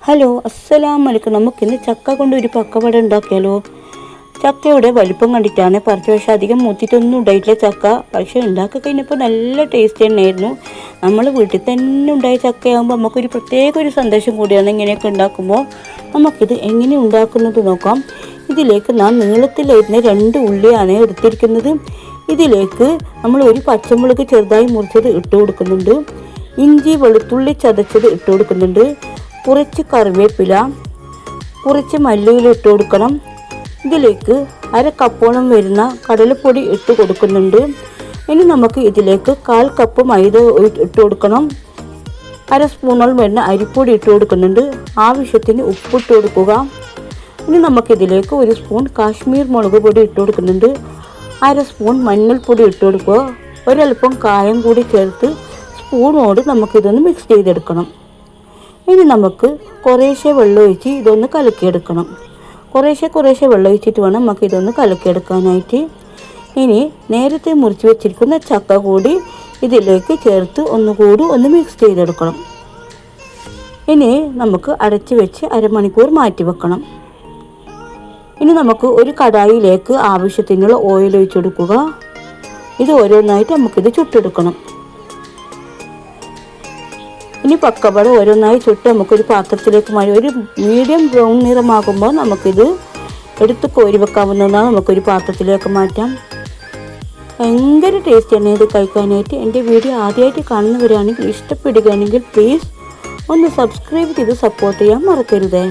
Hello, അസ്സലാമു അലൈക്കും. നമുക്കിന്ന് ചക്ക കൊണ്ട് ഒരു പക്കവട ഉണ്ടാക്കിയാലോ? ചക്കയുടെ വലിപ്പം കണ്ടിട്ടാണ് പറിച്ച, പക്ഷെ അധികം മൂത്തിട്ടൊന്നും ഉണ്ടായിട്ടില്ല ചക്ക. പക്ഷെ ഉണ്ടാക്കി കഴിഞ്ഞപ്പോൾ നല്ല ടേസ്റ്റ് തന്നെയായിരുന്നു. നമ്മൾ വീട്ടിൽ തന്നെ ഉണ്ടായ ചക്കയാകുമ്പോൾ നമുക്കൊരു പ്രത്യേക ഒരു സന്തോഷം കൂടിയാണ്. ഇങ്ങനെയൊക്കെ ഉണ്ടാക്കുമ്പോൾ നമുക്കിത് എങ്ങനെ ഉണ്ടാക്കുന്നത് നോക്കാം. ഇതിലേക്ക് ഞാൻ നീളത്തിലായിരുന്ന 2 ഉള്ളിയാണ് എടുത്തിരിക്കുന്നത്. ഇതിലേക്ക് നമ്മൾ ഒരു പച്ചമുളക് ചെറുതായി മുറിച്ചത് ഇട്ട് കൊടുക്കുന്നുണ്ട്. ഇഞ്ചി വെളുത്തുള്ളി ചതച്ചത് ഇട്ട് കൊടുക്കുന്നുണ്ട്. കുറച്ച് കറിവേപ്പില, കുറച്ച് മല്ലിയില ഇട്ട് കൊടുക്കണം. ഇതിലേക്ക് 1/2 കപ്പോളം വരുന്ന കടലപ്പൊടി ഇട്ട് കൊടുക്കുന്നുണ്ട്. ഇനി നമുക്ക് ഇതിലേക്ക് 1/4 കപ്പ് മൈദ ഇട്ട് കൊടുക്കണം. 1/2 സ്പൂണോളം വരുന്ന അരിപ്പൊടി ഇട്ട് കൊടുക്കുന്നുണ്ട്. ആവശ്യത്തിന് ഉപ്പിട്ട് കൊടുക്കുക. ഇനി നമുക്കിതിലേക്ക് 1 സ്പൂൺ കാശ്മീർ മുളക് പൊടി ഇട്ട് കൊടുക്കുന്നുണ്ട്. 1/2 സ്പൂൺ മഞ്ഞൾപ്പൊടി ഇട്ട് കൊടുക്കുക. ഒരൽപ്പം കായം കൂടി ചേർത്ത് സ്പൂണോട് നമുക്കിതൊന്ന് മിക്സ് ചെയ്തെടുക്കണം. ഇനി നമുക്ക് കുറേശ്ശെ വെള്ളം ഒഴിച്ച് ഇതൊന്ന് കലക്കിയെടുക്കണം. കുറേശ്ശെ വെള്ളം ഒഴിച്ചിട്ട് വേണം നമുക്ക് ഇതൊന്ന് കലക്കിയെടുക്കാനായിട്ട്. ഇനി നേരത്തെ മുറിച്ച് വെച്ചിരിക്കുന്ന ചക്ക കൂടി ഇതിലേക്ക് ചേർത്ത് ഒന്നുകൂടി ഒന്ന് മിക്സ് ചെയ്തെടുക്കണം. ഇനി നമുക്ക് അടച്ച് വെച്ച് 1/2 മണിക്കൂർ മാറ്റി വെക്കണം. ഇനി നമുക്ക് ഒരു കടായിലേക്ക് ആവശ്യത്തിനുള്ള ഓയിൽ ഒഴിച്ച് കൊടുക്കുക. ഇത് ഓരോന്നായിട്ട് നമുക്കിത് ചുട്ടെടുക്കണം. ഇനി പക്കവട ഓരോന്നായി ചുട്ട് നമുക്കൊരു പാത്രത്തിലേക്ക് മാറ്റി ഒരു മീഡിയം ബ്രൗൺ നിറമാകുമ്പോൾ നമുക്കിത് എടുത്ത് കോരി വെക്കാവുന്നതാണ്. നമുക്കൊരു പാത്രത്തിലേക്ക് മാറ്റാം. ഭയങ്കര ടേസ്റ്റ് തന്നെ ഇത് കഴിക്കാനായിട്ട്. എൻ്റെ വീഡിയോ ആദ്യമായിട്ട് കാണുന്നവരാണെങ്കിൽ, ഇഷ്ടപ്പെടുകയാണെങ്കിൽ പ്ലീസ് ഒന്ന് സബ്സ്ക്രൈബ് ചെയ്ത് സപ്പോർട്ട് ചെയ്യാൻ മറക്കരുതേ.